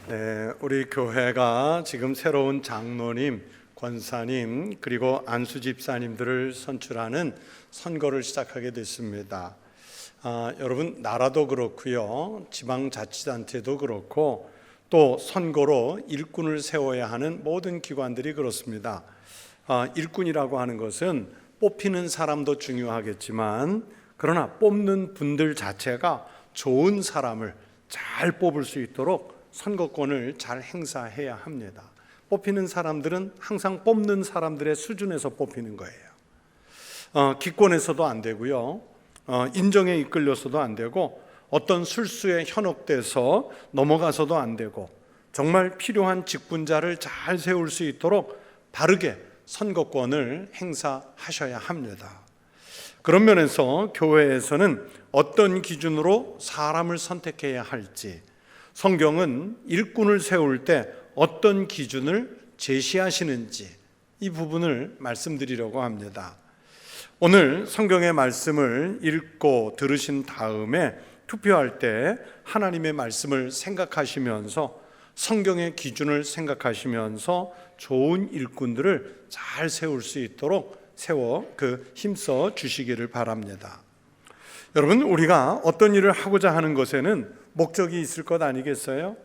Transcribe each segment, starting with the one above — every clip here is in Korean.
네, 우리 교회가 지금 새로운 장로님, 권사님, 그리고 안수 집사님들을 선출하는 선거를 시작하게 됐습니다. 여러분, 나라도 그렇고요, 지방자치단체도 그렇고 또 선거로 일꾼을 세워야 하는 모든 기관들이 그렇습니다. 일꾼이라고 하는 것은 뽑히는 사람도 중요하겠지만 그러나 뽑는 분들 자체가 좋은 사람을 잘 뽑을 수 있도록 선거권을 잘 행사해야 합니다. 뽑히는 사람들은 항상 뽑는 사람들의 수준에서 뽑히는 거예요. 기권에서도 안 되고요, 인정에 이끌려서도 안 되고, 어떤 술수에 현혹돼서 넘어가서도 안 되고, 정말 필요한 직분자를 잘 세울 수 있도록 바르게 선거권을 행사하셔야 합니다. 그런 면에서 교회에서는 어떤 기준으로 사람을 선택해야 할지, 성경은 일꾼을 세울 때 어떤 기준을 제시하시는지 이 부분을 말씀드리려고 합니다. 오늘 성경의 말씀을 읽고 들으신 다음에 투표할 때 하나님의 말씀을 생각하시면서 성경의 기준을 생각하시면서 좋은 일꾼들을 잘 세울 수 있도록 힘써 주시기를 바랍니다. 여러분, 우리가 어떤 일을 하고자 하는 것에는 목적이 있을 것 아니겠어요?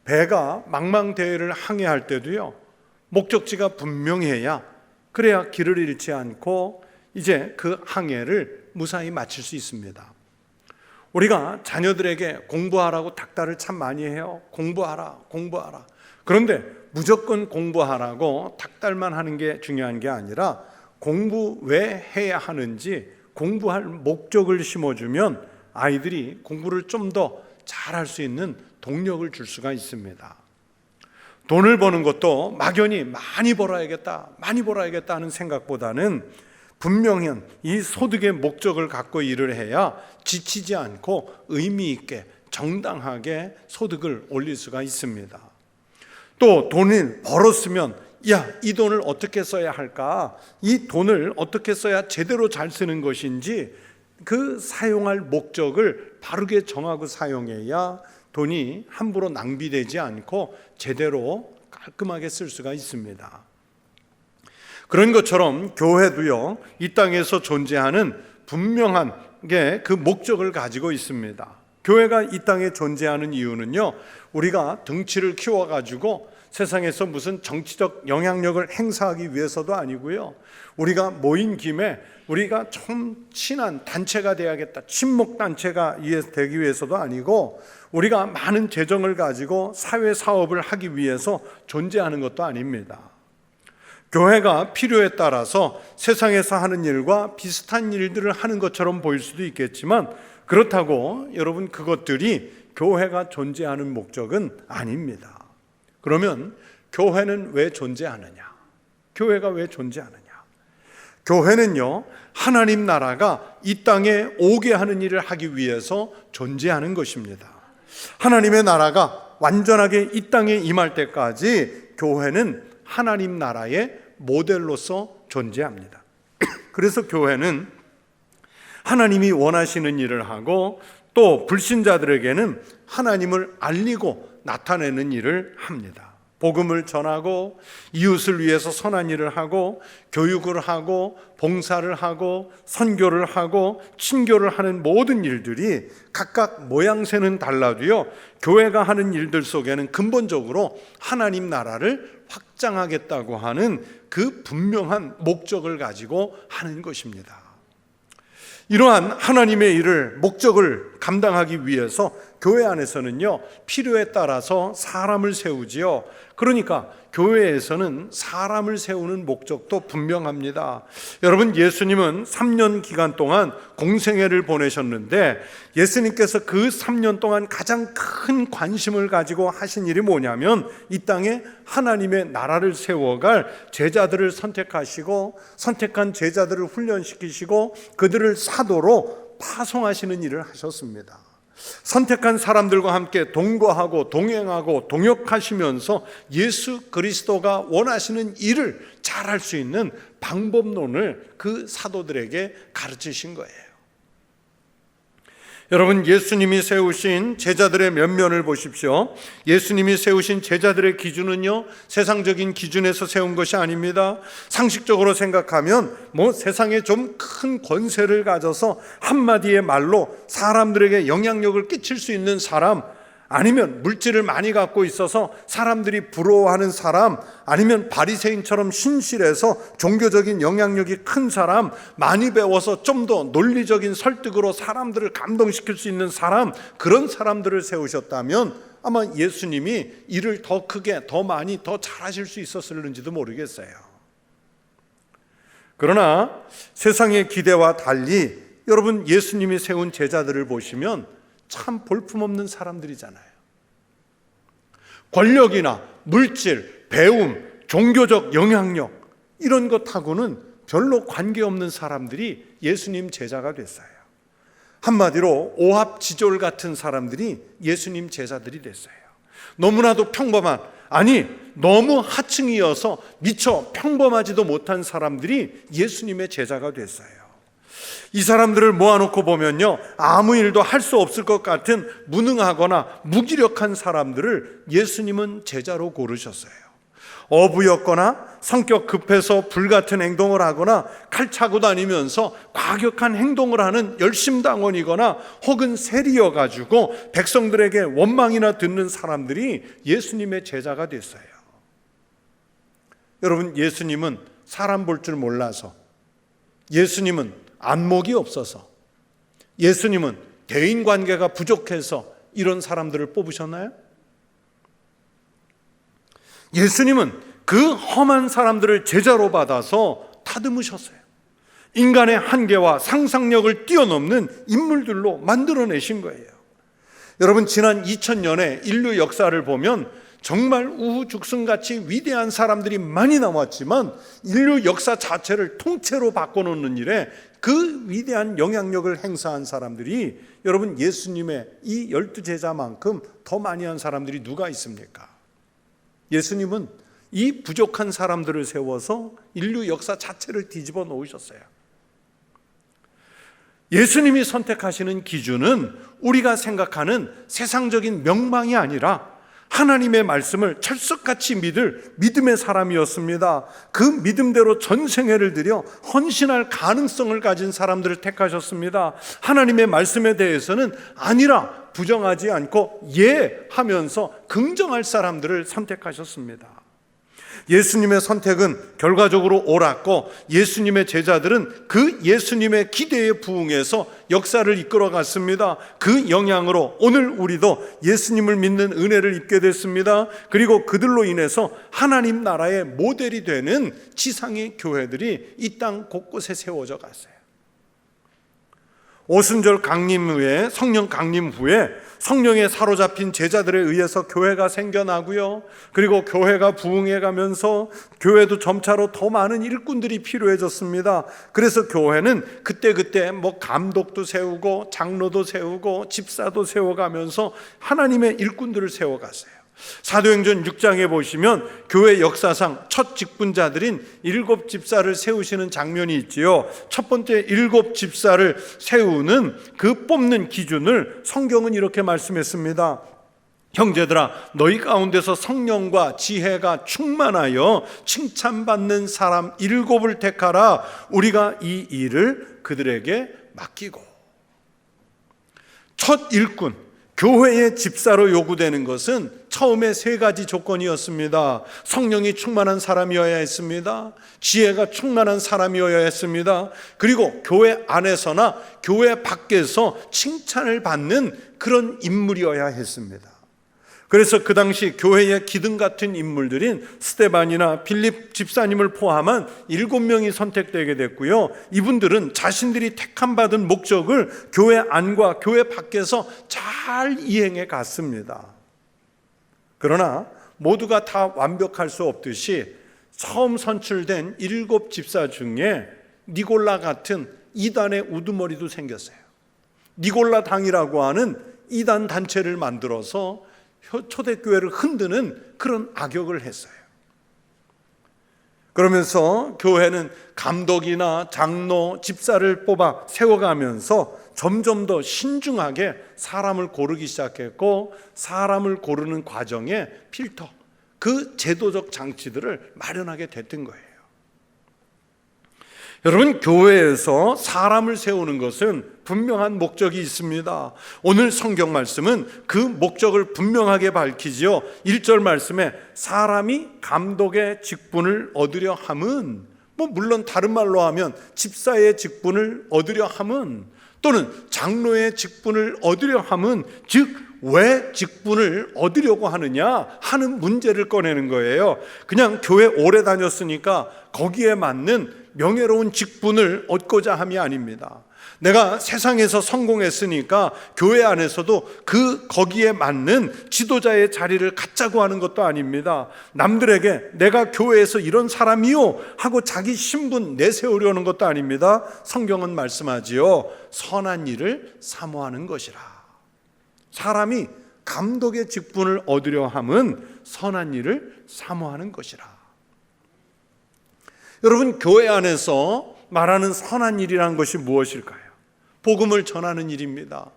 배가 망망대해를 항해할 때도요, 목적지가 분명해야, 그래야 길을 잃지 않고 이제 그 항해를 무사히 마칠 수 있습니다. 우리가 자녀들에게 공부하라고 닥달을 참 많이 해요. 공부하라. 그런데 무조건 공부하라고 닥달만 하는 게 중요한 게 아니라 공부 왜 해야 하는지 공부할 목적을 심어주면 아이들이 공부를 좀 더 잘할 수 있는 동력을 줄 수가 있습니다. 돈을 버는 것도 막연히 많이 벌어야겠다 하는 생각보다는 분명한 이 소득의 목적을 갖고 일을 해야 지치지 않고 의미 있게 정당하게 소득을 올릴 수가 있습니다. 또 돈을 벌었으면 이 돈을 어떻게 써야 할까? 이 돈을 어떻게 써야 제대로 잘 쓰는 것인지 그 사용할 목적을 바르게 정하고 사용해야 돈이 함부로 낭비되지 않고 제대로 깔끔하게 쓸 수가 있습니다. 그런 것처럼 교회도요, 이 땅에서 존재하는 분명한 그 목적을 가지고 있습니다. 교회가 이 땅에 존재하는 이유는요, 우리가 덩치를 키워가지고 세상에서 무슨 정치적 영향력을 행사하기 위해서도 아니고요, 우리가 모인 김에 우리가 좀 친한 단체가 돼야겠다, 친목단체가 되기 위해서도 아니고, 우리가 많은 재정을 가지고 사회 사업을 하기 위해서 존재하는 것도 아닙니다. 교회가 필요에 따라서 세상에서 하는 일과 비슷한 일들을 하는 것처럼 보일 수도 있겠지만, 그렇다고 여러분 그것들이 교회가 존재하는 목적은 아닙니다. 그러면 교회는 왜 존재하느냐? 교회가 왜 존재하느냐? 교회는요, 하나님 나라가 이 땅에 오게 하는 일을 하기 위해서 존재하는 것입니다. 하나님의 나라가 완전하게 이 땅에 임할 때까지 교회는 하나님 나라의 모델로서 존재합니다. 그래서 교회는 하나님이 원하시는 일을 하고 또 불신자들에게는 하나님을 알리고 나타내는 일을 합니다. 복음을 전하고 이웃을 위해서 선한 일을 하고 교육을 하고 봉사를 하고 선교를 하고 친교를 하는 모든 일들이 각각 모양새는 달라도요, 교회가 하는 일들 속에는 근본적으로 하나님 나라를 확장하겠다고 하는 그 분명한 목적을 가지고 하는 것입니다. 이러한 하나님의 일을, 목적을 감당하기 위해서 교회 안에서는요, 필요에 따라서 사람을 세우지요. 그러니까 교회에서는 사람을 세우는 목적도 분명합니다. 여러분, 예수님은 3년 기간 동안 공생애를 보내셨는데 예수님께서 그 3년 동안 가장 큰 관심을 가지고 하신 일이 뭐냐면 이 땅에 하나님의 나라를 세워갈 제자들을 선택하시고 선택한 제자들을 훈련시키시고 그들을 사도로 파송하시는 일을 하셨습니다. 선택한 사람들과 함께 동거하고 동행하고 동역하시면서 예수 그리스도가 원하시는 일을 잘할 수 있는 방법론을 그 사도들에게 가르치신 거예요. 여러분, 예수님이 세우신 제자들의 면면을 보십시오. 예수님이 세우신 제자들의 기준은요, 세상적인 기준에서 세운 것이 아닙니다. 상식적으로 생각하면 세상에 좀 큰 권세를 가져서 한마디의 말로 사람들에게 영향력을 끼칠 수 있는 사람, 아니면 물질을 많이 갖고 있어서 사람들이 부러워하는 사람, 아니면 바리새인처럼 신실해서 종교적인 영향력이 큰 사람, 많이 배워서 좀 더 논리적인 설득으로 사람들을 감동시킬 수 있는 사람, 그런 사람들을 세우셨다면 아마 예수님이 일을 더 크게, 더 많이, 더 잘하실 수 있었을는지도 모르겠어요. 그러나 세상의 기대와 달리 여러분, 예수님이 세운 제자들을 보시면 참 볼품없는 사람들이잖아요. 권력이나 물질, 배움, 종교적 영향력, 이런 것하고는 별로 관계없는 사람들이 예수님 제자가 됐어요. 한마디로 오합지졸 같은 사람들이 예수님 제자들이 됐어요. 너무나도 평범한, 아니 너무 하층이어서 미처 평범하지도 못한 사람들이 예수님의 제자가 됐어요. 이 사람들을 모아놓고 보면요, 아무 일도 할 수 없을 것 같은 무능하거나 무기력한 사람들을 예수님은 제자로 고르셨어요. 어부였거나 성격 급해서 불같은 행동을 하거나 칼 차고 다니면서 과격한 행동을 하는 열심당원이거나 혹은 세리여가지고 백성들에게 원망이나 듣는 사람들이 예수님의 제자가 됐어요. 여러분, 예수님은 사람 볼 줄 몰라서, 예수님은 안목이 없어서, 예수님은 대인관계가 부족해서 이런 사람들을 뽑으셨나요? 예수님은 그 험한 사람들을 제자로 받아서 다듬으셨어요. 인간의 한계와 상상력을 뛰어넘는 인물들로 만들어내신 거예요. 여러분, 지난 2000년의 인류 역사를 보면 정말 우후죽순같이 위대한 사람들이 많이 나왔지만 인류 역사 자체를 통째로 바꿔놓는 일에 그 위대한 영향력을 행사한 사람들이 여러분, 예수님의 이 12제자만큼 더 많이 한 사람들이 누가 있습니까? 예수님은 이 부족한 사람들을 세워서 인류 역사 자체를 뒤집어 놓으셨어요. 예수님이 선택하시는 기준은 우리가 생각하는 세상적인 명망이 아니라 하나님의 말씀을 철석같이 믿을 믿음의 사람이었습니다. 그 믿음대로 전생애를 들여 헌신할 가능성을 가진 사람들을 택하셨습니다. 하나님의 말씀에 대해서는 아니라 부정하지 않고 예 하면서 긍정할 사람들을 선택하셨습니다. 예수님의 선택은 결과적으로 옳았고 예수님의 제자들은 그 예수님의 기대에 부응해서 역사를 이끌어갔습니다. 그 영향으로 오늘 우리도 예수님을 믿는 은혜를 입게 됐습니다. 그리고 그들로 인해서 하나님 나라의 모델이 되는 지상의 교회들이 이 땅 곳곳에 세워져 갔어요. 오순절 강림 후에, 성령 강림 후에 성령에 사로잡힌 제자들에 의해서 교회가 생겨나고요. 그리고 교회가 부흥해 가면서 교회도 점차로 더 많은 일꾼들이 필요해졌습니다. 그래서 교회는 그때 감독도 세우고 장로도 세우고 집사도 세워가면서 하나님의 일꾼들을 세워갔어요. 사도행전 6장에 보시면 교회 역사상 첫 직분자들인 7 집사를 세우시는 장면이 있지요. 첫 번째 7 집사를 세우는 그 뽑는 기준을 성경은 이렇게 말씀했습니다. 형제들아, 너희 가운데서 성령과 지혜가 충만하여 칭찬받는 사람 7을 택하라. 우리가 이 일을 그들에게 맡기고. 첫 일꾼, 교회의 집사로 요구되는 것은 처음에 3가지 조건이었습니다. 성령이 충만한 사람이어야 했습니다. 지혜가 충만한 사람이어야 했습니다. 그리고 교회 안에서나 교회 밖에서 칭찬을 받는 그런 인물이어야 했습니다. 그래서 그 당시 교회의 기둥 같은 인물들인 스데반이나 빌립 집사님을 포함한 7명이 선택되게 됐고요. 이분들은 자신들이 택함 받은 목적을 교회 안과 교회 밖에서 잘 이행해 갔습니다. 그러나 모두가 다 완벽할 수 없듯이 처음 선출된 7 집사 중에 니골라 같은 이단의 우두머리도 생겼어요. 니골라 당이라고 하는 이단 단체를 만들어서 초대교회를 흔드는 그런 악역을 했어요. 그러면서 교회는 감독이나 장로, 집사를 뽑아 세워가면서 점점 더 신중하게 사람을 고르기 시작했고, 사람을 고르는 과정에 필터, 그 제도적 장치들을 마련하게 됐던 거예요. 여러분, 교회에서 사람을 세우는 것은 분명한 목적이 있습니다. 오늘 성경 말씀은 그 목적을 분명하게 밝히지요. 1절 말씀에 사람이 감독의 직분을 얻으려 함은, 물론 다른 말로 하면 집사의 직분을 얻으려 함은, 또는 장로의 직분을 얻으려 함은, 즉 왜 직분을 얻으려고 하느냐 하는 문제를 꺼내는 거예요. 그냥 교회 오래 다녔으니까 거기에 맞는 명예로운 직분을 얻고자 함이 아닙니다. 내가 세상에서 성공했으니까 교회 안에서도 거기에 맞는 지도자의 자리를 갖자고 하는 것도 아닙니다. 남들에게 내가 교회에서 이런 사람이요 하고 자기 신분 내세우려는 것도 아닙니다. 성경은 말씀하지요. 선한 일을 사모하는 것이라. 사람이 감독의 직분을 얻으려 함은 선한 일을 사모하는 것이라. 여러분, 교회 안에서 말하는 선한 일이란 것이 무엇일까요? 복음을 전하는 일입니다.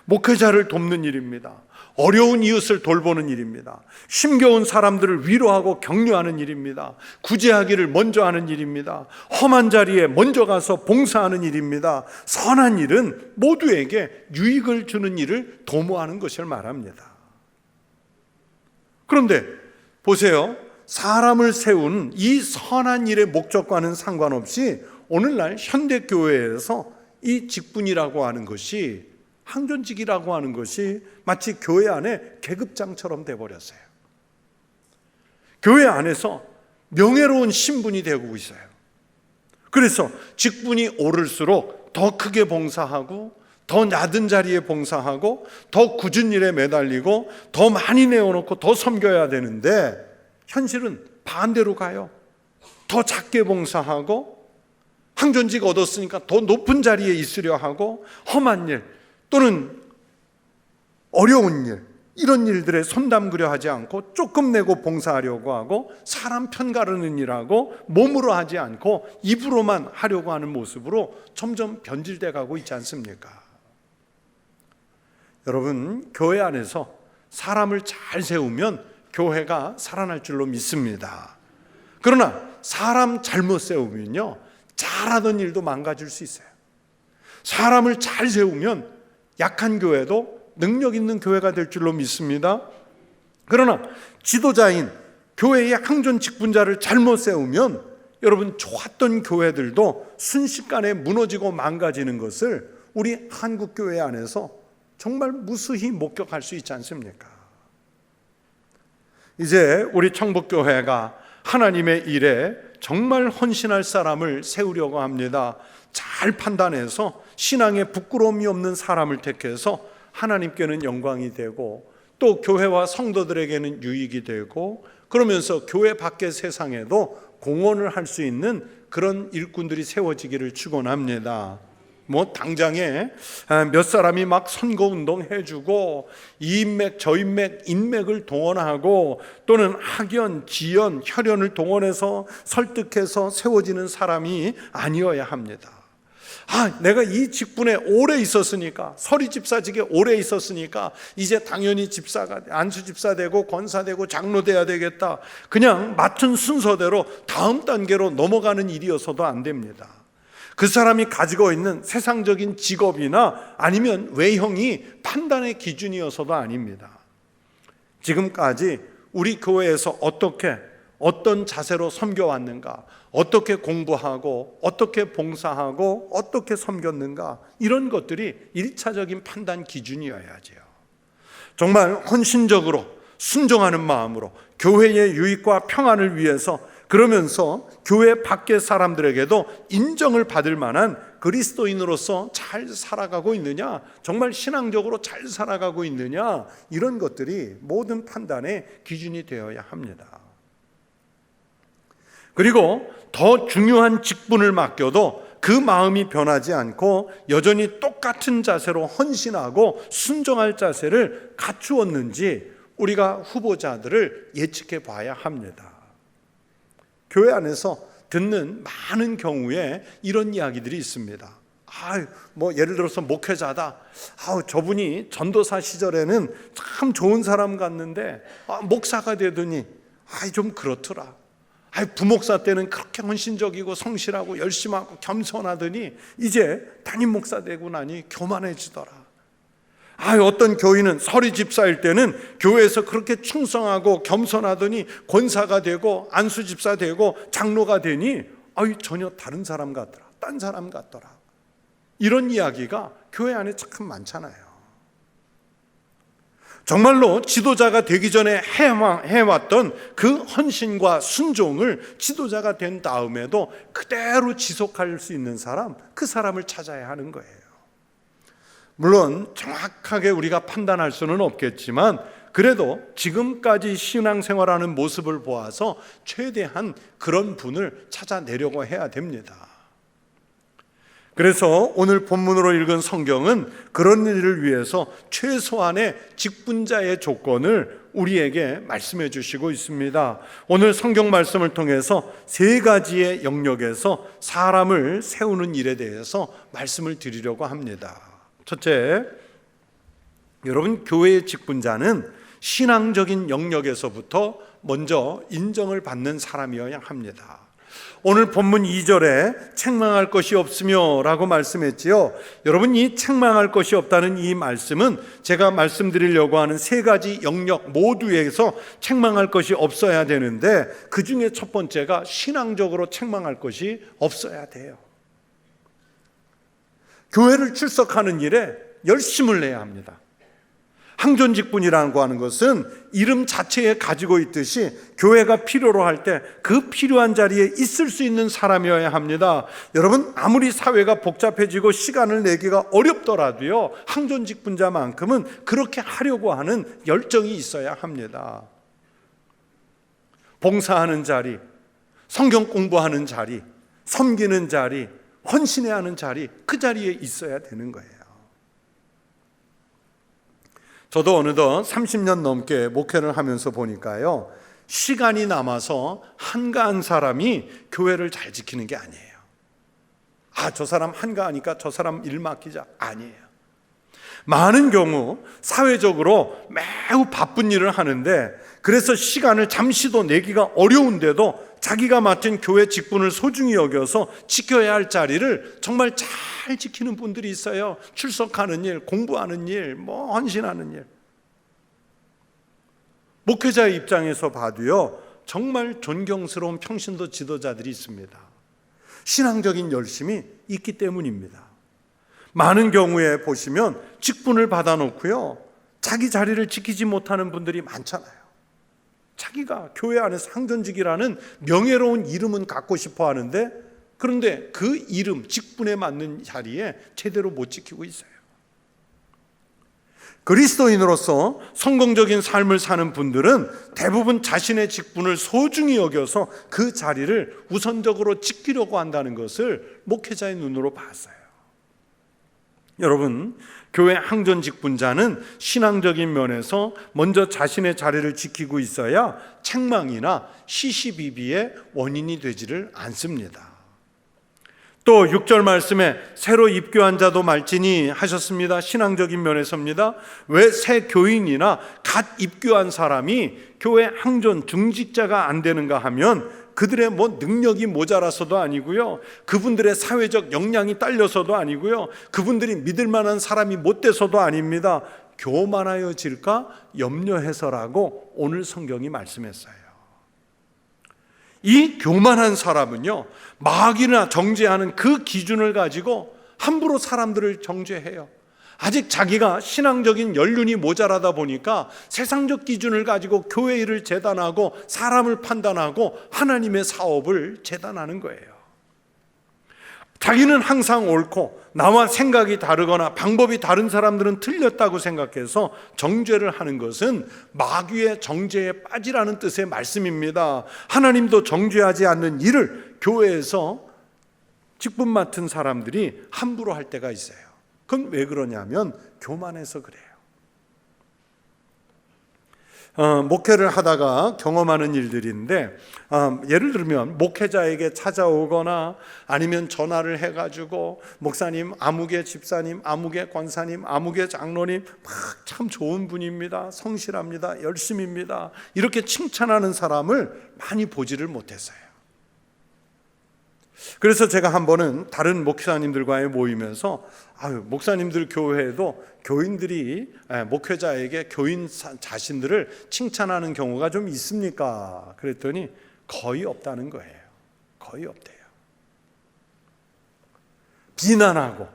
목회자를 돕는 일입니다. 어려운 이웃을 돌보는 일입니다. 힘겨운 사람들을 위로하고 격려하는 일입니다. 구제하기를 먼저 하는 일입니다. 험한 자리에 먼저 가서 봉사하는 일입니다. 선한 일은 모두에게 유익을 주는 일을 도모하는 것을 말합니다. 그런데 보세요. 사람을 세운 이 선한 일의 목적과는 상관없이 오늘날 현대교회에서 이 직분이라고 하는 것이, 항존직이라고 하는 것이 마치 교회 안에 계급장처럼 돼버렸어요. 교회 안에서 명예로운 신분이 되고 있어요. 그래서 직분이 오를수록 더 크게 봉사하고, 더 낮은 자리에 봉사하고, 더 굳은 일에 매달리고, 더 많이 내어놓고 더 섬겨야 되는데, 현실은 반대로 가요. 더 작게 봉사하고, 항존직 얻었으니까 더 높은 자리에 있으려 하고, 험한 일 또는 어려운 일, 이런 일들에 손 담그려 하지 않고 조금 내고 봉사하려고 하고, 사람 편 가르는 일하고 몸으로 하지 않고 입으로만 하려고 하는 모습으로 점점 변질돼 가고 있지 않습니까? 여러분, 교회 안에서 사람을 잘 세우면 교회가 살아날 줄로 믿습니다. 그러나 사람 잘못 세우면요, 잘하던 일도 망가질 수 있어요. 사람을 잘 세우면 약한 교회도 능력 있는 교회가 될 줄로 믿습니다. 그러나 지도자인 교회의 항존 직분자를 잘못 세우면 여러분, 좋았던 교회들도 순식간에 무너지고 망가지는 것을 우리 한국교회 안에서 정말 무수히 목격할 수 있지 않습니까? 이제 우리 청북교회가 하나님의 일에 정말 헌신할 사람을 세우려고 합니다. 잘 판단해서 신앙에 부끄러움이 없는 사람을 택해서 하나님께는 영광이 되고, 또 교회와 성도들에게는 유익이 되고, 그러면서 교회 밖의 세상에도 공헌을 할 수 있는 그런 일꾼들이 세워지기를 축원합니다. 당장에 몇 사람이 막 선거운동 해주고, 이 인맥 저 인맥을 동원하고, 또는 학연, 지연, 혈연을 동원해서 설득해서 세워지는 사람이 아니어야 합니다. 내가 이 직분에 오래 있었으니까, 서리 집사직에 오래 있었으니까 이제 당연히 집사가, 안수 집사 되고 권사 되고 장로 돼야 되겠다, 그냥 맡은 순서대로 다음 단계로 넘어가는 일이어서도 안 됩니다. 그 사람이 가지고 있는 세상적인 직업이나 아니면 외형이 판단의 기준이어서도 아닙니다. 지금까지 우리 교회에서 어떤 자세로 섬겨왔는가, 어떻게 공부하고 어떻게 봉사하고 어떻게 섬겼는가, 이런 것들이 1차적인 판단 기준이어야지요. 정말 헌신적으로 순종하는 마음으로 교회의 유익과 평안을 위해서, 그러면서 교회 밖의 사람들에게도 인정을 받을 만한 그리스도인으로서 잘 살아가고 있느냐, 정말 신앙적으로 잘 살아가고 있느냐, 이런 것들이 모든 판단의 기준이 되어야 합니다. 그리고 더 중요한 직분을 맡겨도 그 마음이 변하지 않고 여전히 똑같은 자세로 헌신하고 순종할 자세를 갖추었는지 우리가 후보자들을 예측해 봐야 합니다. 교회 안에서 듣는 많은 경우에 이런 이야기들이 있습니다. 뭐 예를 들어서 목회자다. 저분이 전도사 시절에는 참 좋은 사람 같는데 목사가 되더니 좀 그렇더라. 부목사 때는 그렇게 헌신적이고 성실하고 열심하고 겸손하더니 이제 담임 목사 되고 나니 교만해지더라. 어떤 교인은 서리 집사일 때는 교회에서 그렇게 충성하고 겸손하더니 권사가 되고 안수 집사 되고 장로가 되니 전혀 다른 사람 같더라. 딴 사람 같더라. 이런 이야기가 교회 안에 참 많잖아요. 정말로 지도자가 되기 전에 해왔던 그 헌신과 순종을 지도자가 된 다음에도 그대로 지속할 수 있는 사람, 그 사람을 찾아야 하는 거예요. 물론 정확하게 우리가 판단할 수는 없겠지만 그래도 지금까지 신앙생활하는 모습을 보아서 최대한 그런 분을 찾아내려고 해야 됩니다. 그래서 오늘 본문으로 읽은 성경은 그런 일을 위해서 최소한의 직분자의 조건을 우리에게 말씀해 주시고 있습니다. 오늘 성경 말씀을 통해서 3가지의 영역에서 사람을 세우는 일에 대해서 말씀을 드리려고 합니다. 첫째, 여러분, 교회의 직분자는 신앙적인 영역에서부터 먼저 인정을 받는 사람이어야 합니다. 오늘 본문 2절에 책망할 것이 없으며 라고 말씀했지요. 여러분, 이 책망할 것이 없다는 이 말씀은 제가 말씀드리려고 하는 3가지 영역 모두에서 책망할 것이 없어야 되는데 그 중에 첫 번째가 신앙적으로 책망할 것이 없어야 돼요. 교회를 출석하는 일에 열심을 내야 합니다. 항존직분이라고 하는 것은 이름 자체에 가지고 있듯이 교회가 필요로 할 때 그 필요한 자리에 있을 수 있는 사람이어야 합니다. 여러분, 아무리 사회가 복잡해지고 시간을 내기가 어렵더라도요, 항존직분자만큼은 그렇게 하려고 하는 열정이 있어야 합니다. 봉사하는 자리, 성경 공부하는 자리, 섬기는 자리, 헌신해야 하는 자리, 그 자리에 있어야 되는 거예요. 저도 어느덧 30년 넘게 목회를 하면서 보니까요, 시간이 남아서 한가한 사람이 교회를 잘 지키는 게 아니에요. 저 사람 한가하니까 저 사람 일 맡기자, 아니에요. 많은 경우 사회적으로 매우 바쁜 일을 하는데 그래서 시간을 잠시도 내기가 어려운데도 자기가 맡은 교회 직분을 소중히 여겨서 지켜야 할 자리를 정말 잘 지키는 분들이 있어요. 출석하는 일, 공부하는 일, 헌신하는 일. 목회자의 입장에서 봐도요, 정말 존경스러운 평신도 지도자들이 있습니다. 신앙적인 열심이 있기 때문입니다. 많은 경우에 보시면 직분을 받아놓고요, 자기 자리를 지키지 못하는 분들이 많잖아요. 자기가 교회 안에서 항존직이라는 명예로운 이름은 갖고 싶어 하는데 그런데 그 이름, 직분에 맞는 자리에 제대로 못 지키고 있어요. 그리스도인으로서 성공적인 삶을 사는 분들은 대부분 자신의 직분을 소중히 여겨서 그 자리를 우선적으로 지키려고 한다는 것을 목회자의 눈으로 봤어요. 여러분, 교회 항존 직분자는 신앙적인 면에서 먼저 자신의 자리를 지키고 있어야 책망이나 시시비비의 원인이 되지를 않습니다. 또 6절 말씀에 새로 입교한 자도 말지니 하셨습니다. 신앙적인 면에서입니다. 왜 새 교인이나 갓 입교한 사람이 교회 항존 중직자가 안 되는가 하면 그들의 능력이 모자라서도 아니고요, 그분들의 사회적 역량이 딸려서도 아니고요, 그분들이 믿을 만한 사람이 못 돼서도 아닙니다. 교만하여질까 염려해서라고 오늘 성경이 말씀했어요. 이 교만한 사람은요, 마귀나 정죄하는 그 기준을 가지고 함부로 사람들을 정죄해요. 아직 자기가 신앙적인 연륜이 모자라다 보니까 세상적 기준을 가지고 교회 일을 재단하고 사람을 판단하고 하나님의 사업을 재단하는 거예요. 자기는 항상 옳고 나와 생각이 다르거나 방법이 다른 사람들은 틀렸다고 생각해서 정죄를 하는 것은 마귀의 정죄에 빠지라는 뜻의 말씀입니다. 하나님도 정죄하지 않는 일을 교회에서 직분 맡은 사람들이 함부로 할 때가 있어요. 그건 왜 그러냐면 교만해서 그래요. 목회를 하다가 경험하는 일들인데, 예를 들면 목회자에게 찾아오거나 아니면 전화를 해가지고 목사님, 아무개 집사님, 아무개 권사님, 아무개 장로님 참 좋은 분입니다, 성실합니다, 열심입니다, 이렇게 칭찬하는 사람을 많이 보지를 못했어요. 그래서 제가 한 번은 다른 목사님들과의 모임에서 목사님들 교회에도 교인들이 목회자에게 교인 자신들을 칭찬하는 경우가 좀 있습니까? 그랬더니 거의 없다는 거예요. 거의 없대요. 비난하고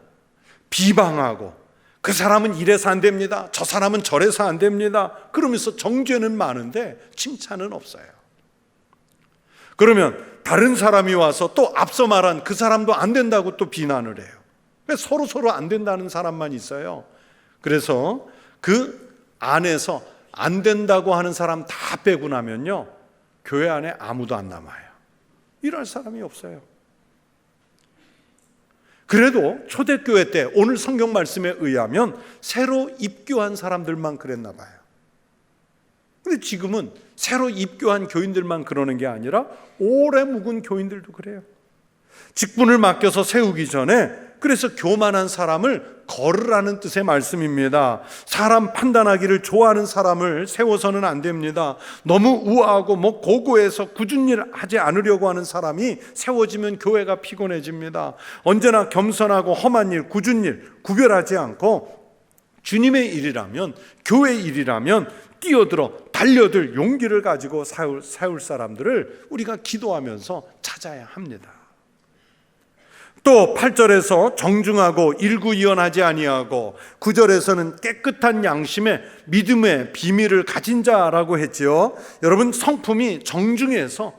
비방하고 그 사람은 이래서 안 됩니다, 저 사람은 저래서 안 됩니다, 그러면서 정죄는 많은데 칭찬은 없어요. 그러면 다른 사람이 와서 또 앞서 말한 그 사람도 안 된다고 또 비난을 해요. 서로 안 된다는 사람만 있어요. 그래서 그 안에서 안 된다고 하는 사람 다 빼고 나면요, 교회 안에 아무도 안 남아요. 일할 사람이 없어요. 그래도 초대교회 때 오늘 성경 말씀에 의하면 새로 입교한 사람들만 그랬나 봐요. 근데 지금은 새로 입교한 교인들만 그러는 게 아니라 오래 묵은 교인들도 그래요. 직분을 맡겨서 세우기 전에, 그래서 교만한 사람을 거르라는 뜻의 말씀입니다. 사람 판단하기를 좋아하는 사람을 세워서는 안 됩니다. 너무 우아하고 고고해서 굳은 일 하지 않으려고 하는 사람이 세워지면 교회가 피곤해집니다. 언제나 겸손하고 험한 일, 굳은 일 구별하지 않고 주님의 일이라면, 교회 일이라면 뛰어들어 달려들 용기를 가지고 세울 사람들을 우리가 기도하면서 찾아야 합니다. 또 8절에서 정중하고 일구이연하지 아니하고 9절에서는 깨끗한 양심에 믿음의 비밀을 가진 자라고 했죠. 여러분, 성품이 정중해서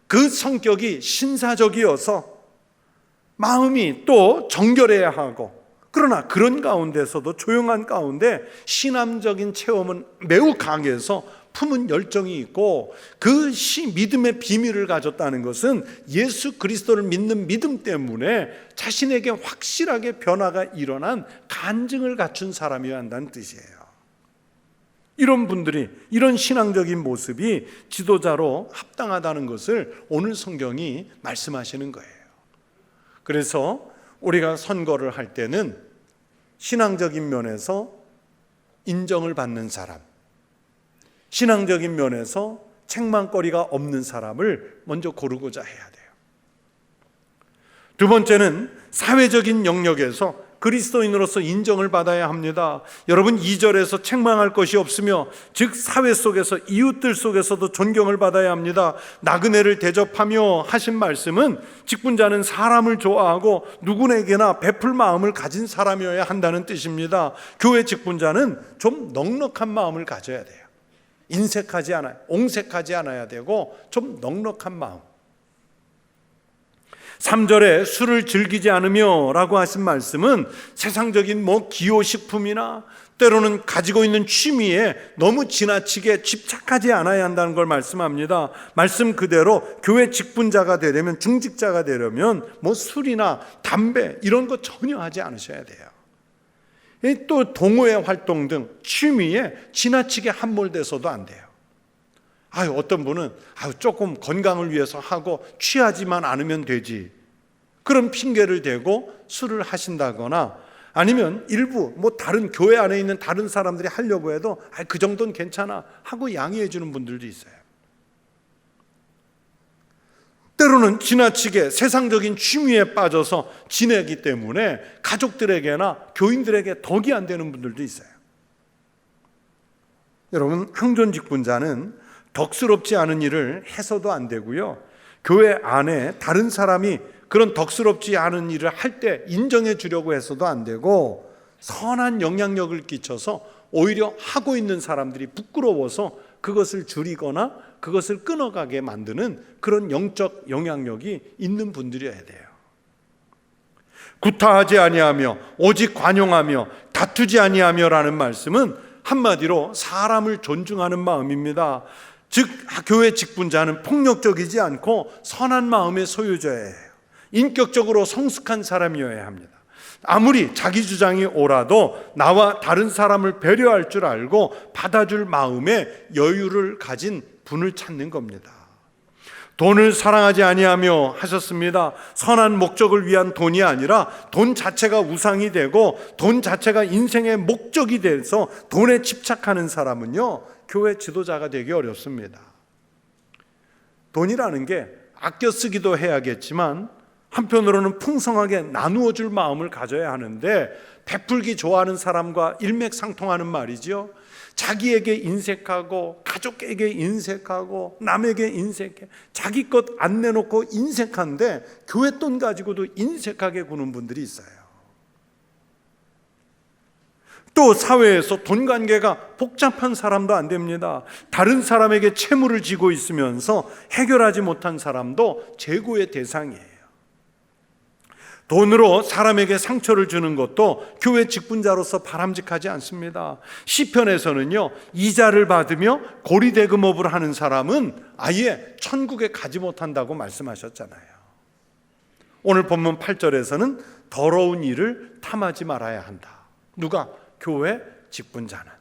그 성격이 신사적이어서 마음이 또 정결해야 하고, 그러나 그런 가운데서도 조용한 가운데 신앙적인 체험은 매우 강해서 품은 열정이 있고, 그 믿음의 비밀을 가졌다는 것은 예수 그리스도를 믿는 믿음 때문에 자신에게 확실하게 변화가 일어난 간증을 갖춘 사람이어야 한다는 뜻이에요. 이런 분들이, 이런 신앙적인 모습이 지도자로 합당하다는 것을 오늘 성경이 말씀하시는 거예요. 그래서 우리가 선거를 할 때는 신앙적인 면에서 인정을 받는 사람, 신앙적인 면에서 책망거리가 없는 사람을 먼저 고르고자 해야 돼요. 두 번째는 사회적인 영역에서 그리스도인으로서 인정을 받아야 합니다. 여러분, 2절에서 책망할 것이 없으며 즉 사회 속에서 이웃들 속에서도 존경을 받아야 합니다. 나그네를 대접하며 하신 말씀은 직분자는 사람을 좋아하고 누구에게나 베풀 마음을 가진 사람이어야 한다는 뜻입니다. 교회 직분자는 좀 넉넉한 마음을 가져야 돼요. 인색하지 않아요. 옹색하지 않아야 되고 좀 넉넉한 마음. 3절에 술을 즐기지 않으며 라고 하신 말씀은 세상적인 기호식품이나 때로는 가지고 있는 취미에 너무 지나치게 집착하지 않아야 한다는 걸 말씀합니다. 말씀 그대로 교회 직분자가 되려면, 중직자가 되려면 술이나 담배 이런 거 전혀 하지 않으셔야 돼요. 또 동호회 활동 등 취미에 지나치게 함몰돼서도 안 돼요. 어떤 분은 조금 건강을 위해서 하고 취하지만 않으면 되지, 그런 핑계를 대고 술을 하신다거나, 아니면 일부 다른 교회 안에 있는 다른 사람들이 하려고 해도 그 정도는 괜찮아 하고 양해해 주는 분들도 있어요. 때로는 지나치게 세상적인 취미에 빠져서 지내기 때문에 가족들에게나 교인들에게 덕이 안 되는 분들도 있어요. 여러분, 항존 직분자는 덕스럽지 않은 일을 해서도 안 되고요, 교회 안에 다른 사람이 그런 덕스럽지 않은 일을 할 때 인정해 주려고 해서도 안 되고, 선한 영향력을 끼쳐서 오히려 하고 있는 사람들이 부끄러워서 그것을 줄이거나 그것을 끊어가게 만드는 그런 영적 영향력이 있는 분들이어야 돼요. 구타하지 아니하며 오직 관용하며 다투지 아니하며 라는 말씀은 한마디로 사람을 존중하는 마음입니다. 즉 교회 직분자는 폭력적이지 않고 선한 마음의 소유자예요. 인격적으로 성숙한 사람이어야 합니다. 아무리 자기 주장이 옳아도 나와 다른 사람을 배려할 줄 알고 받아줄 마음에 여유를 가진 분을 찾는 겁니다. 돈을 사랑하지 아니하며 하셨습니다. 선한 목적을 위한 돈이 아니라 돈 자체가 우상이 되고 돈 자체가 인생의 목적이 돼서 돈에 집착하는 사람은요, 교회 지도자가 되기 어렵습니다. 돈이라는 게 아껴 쓰기도 해야겠지만 한편으로는 풍성하게 나누어 줄 마음을 가져야 하는데, 베풀기 좋아하는 사람과 일맥상통하는 말이죠. 자기에게 인색하고 가족에게 인색하고 남에게 인색해, 자기 것 안 내놓고 인색한데 교회 돈 가지고도 인색하게 구는 분들이 있어요. 또 사회에서 돈 관계가 복잡한 사람도 안 됩니다. 다른 사람에게 채무를 지고 있으면서 해결하지 못한 사람도 재고의 대상이에요. 돈으로 사람에게 상처를 주는 것도 교회 직분자로서 바람직하지 않습니다. 시편에서는요, 이자를 받으며 고리대금업을 하는 사람은 아예 천국에 가지 못한다고 말씀하셨잖아요. 오늘 본문 8절에서는 더러운 일을 탐하지 말아야 한다. 누가? 교회 직분자는.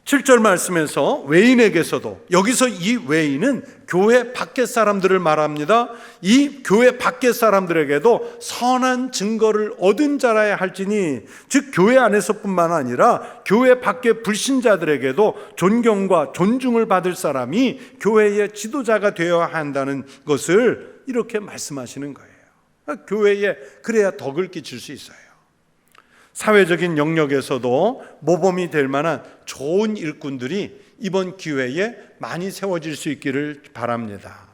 7절 말씀에서 외인에게서도, 여기서 이 외인은 교회 밖의 사람들을 말합니다. 이 교회 밖의 사람들에게도 선한 증거를 얻은 자라야 할지니, 즉 교회 안에서뿐만 아니라 교회 밖의 불신자들에게도 존경과 존중을 받을 사람이 교회의 지도자가 되어야 한다는 것을 이렇게 말씀하시는 거예요. 교회에 그래야 덕을 끼칠 수 있어요. 사회적인 영역에서도 모범이 될 만한 좋은 일꾼들이 이번 기회에 많이 세워질 수 있기를 바랍니다.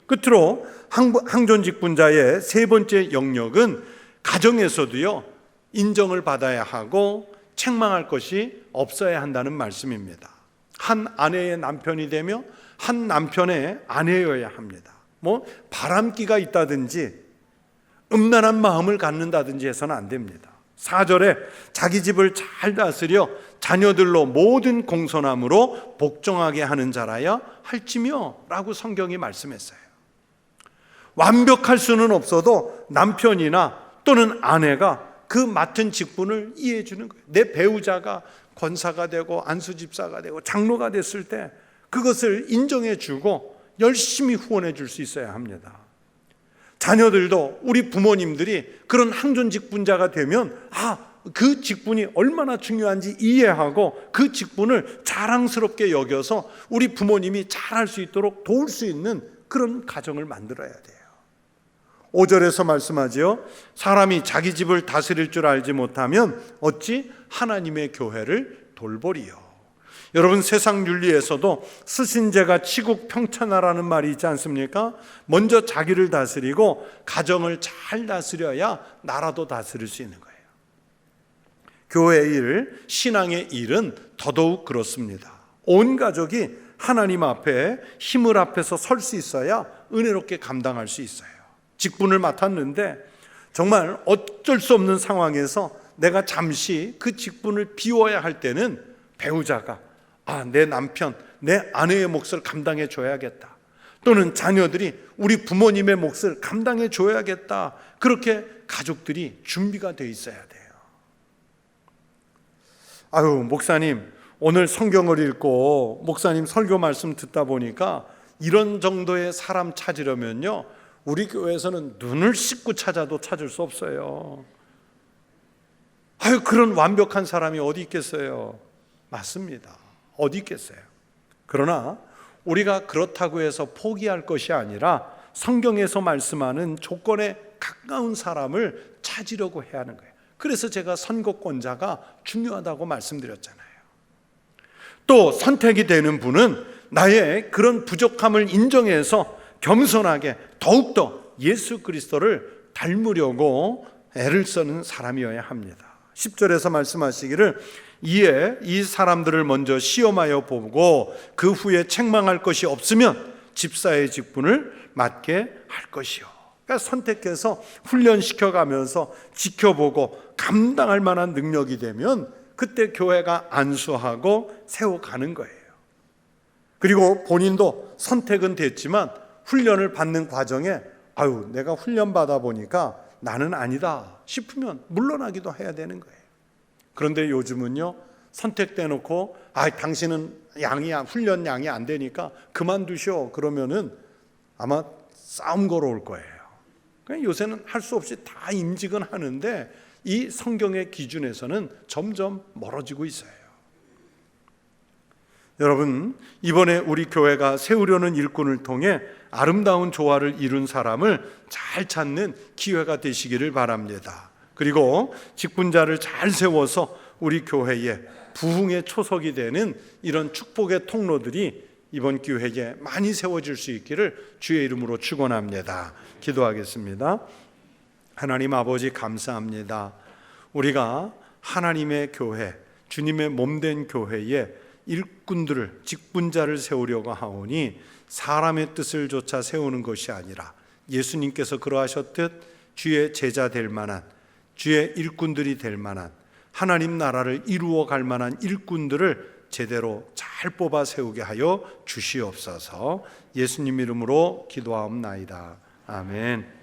끝으로 항존직분자의 세 번째 영역은 가정에서도요, 인정을 받아야 하고 책망할 것이 없어야 한다는 말씀입니다. 한 아내의 남편이 되며 한 남편의 아내여야 합니다. 바람기가 있다든지 음란한 마음을 갖는다든지 해서는 안 됩니다. 4절에 자기 집을 잘 다스려 자녀들로 모든 공손함으로 복종하게 하는 자라야 할지며 라고 성경이 말씀했어요. 완벽할 수는 없어도 남편이나 또는 아내가 그 맡은 직분을 이해해 주는 거예요. 내 배우자가 권사가 되고 안수집사가 되고 장로가 됐을 때 그것을 인정해 주고 열심히 후원해 줄 수 있어야 합니다. 자녀들도 우리 부모님들이 그런 항존직분자가 되면 그 직분이 얼마나 중요한지 이해하고 그 직분을 자랑스럽게 여겨서 우리 부모님이 잘할 수 있도록 도울 수 있는 그런 가정을 만들어야 돼요. 5절에서 말씀하죠. 사람이 자기 집을 다스릴 줄 알지 못하면 어찌 하나님의 교회를 돌보리요. 여러분, 세상 윤리에서도 수신제가 치국 평천하라는 말이 있지 않습니까? 먼저 자기를 다스리고 가정을 잘 다스려야 나라도 다스릴 수 있는 거예요. 교회의 일, 신앙의 일은 더더욱 그렇습니다. 온 가족이 하나님 앞에 힘을 앞에서 설 수 있어야 은혜롭게 감당할 수 있어요. 직분을 맡았는데 정말 어쩔 수 없는 상황에서 내가 잠시 그 직분을 비워야 할 때는 배우자가 내 남편, 내 아내의 몫을 감당해 줘야겠다. 또는 자녀들이 우리 부모님의 몫을 감당해 줘야겠다. 그렇게 가족들이 준비가 돼 있어야 돼요. 목사님, 오늘 성경을 읽고 목사님 설교 말씀 듣다 보니까 이런 정도의 사람 찾으려면요, 우리 교회에서는 눈을 씻고 찾아도 찾을 수 없어요. 그런 완벽한 사람이 어디 있겠어요? 맞습니다. 어디 있겠어요? 그러나 우리가 그렇다고 해서 포기할 것이 아니라 성경에서 말씀하는 조건에 가까운 사람을 찾으려고 해야 하는 거예요. 그래서 제가 선거권자가 중요하다고 말씀드렸잖아요. 또 선택이 되는 분은 나의 그런 부족함을 인정해서 겸손하게 더욱더 예수 그리스도를 닮으려고 애를 쓰는 사람이어야 합니다. 10절에서 말씀하시기를 이에 이 사람들을 먼저 시험하여 보고 그 후에 책망할 것이 없으면 집사의 직분을 맡게 할 것이요. 그러니까 선택해서 훈련시켜가면서 지켜보고 감당할 만한 능력이 되면 그때 교회가 안수하고 세워가는 거예요. 그리고 본인도 선택은 됐지만 훈련을 받는 과정에 내가 훈련 받아 보니까 나는 아니다 싶으면 물러나기도 해야 되는 거예요. 그런데 요즘은요, 선택돼 놓고 당신은 훈련 양이 안 되니까 그만두셔 그러면은 아마 싸움 걸어올 거예요. 그러니까 요새는 할 수 없이 다 임직은 하는데 이 성경의 기준에서는 점점 멀어지고 있어요. 여러분, 이번에 우리 교회가 세우려는 일꾼을 통해 아름다운 조화를 이룬 사람을 잘 찾는 기회가 되시기를 바랍니다. 그리고 직분자를 잘 세워서 우리 교회에 부흥의 초석이 되는 이런 축복의 통로들이 이번 기회에 많이 세워질 수 있기를 주의 이름으로 축원합니다. 기도하겠습니다. 하나님 아버지, 감사합니다. 우리가 하나님의 교회, 주님의 몸된 교회에 일꾼들을, 직분자를 세우려고 하오니 사람의 뜻을 조차 세우는 것이 아니라 예수님께서 그러하셨듯 주의 제자 될 만한, 주의 일꾼들이 될 만한, 하나님 나라를 이루어 갈 만한 일꾼들을 제대로 잘 뽑아 세우게 하여 주시옵소서. 예수님 이름으로 기도하옵나이다. 아멘.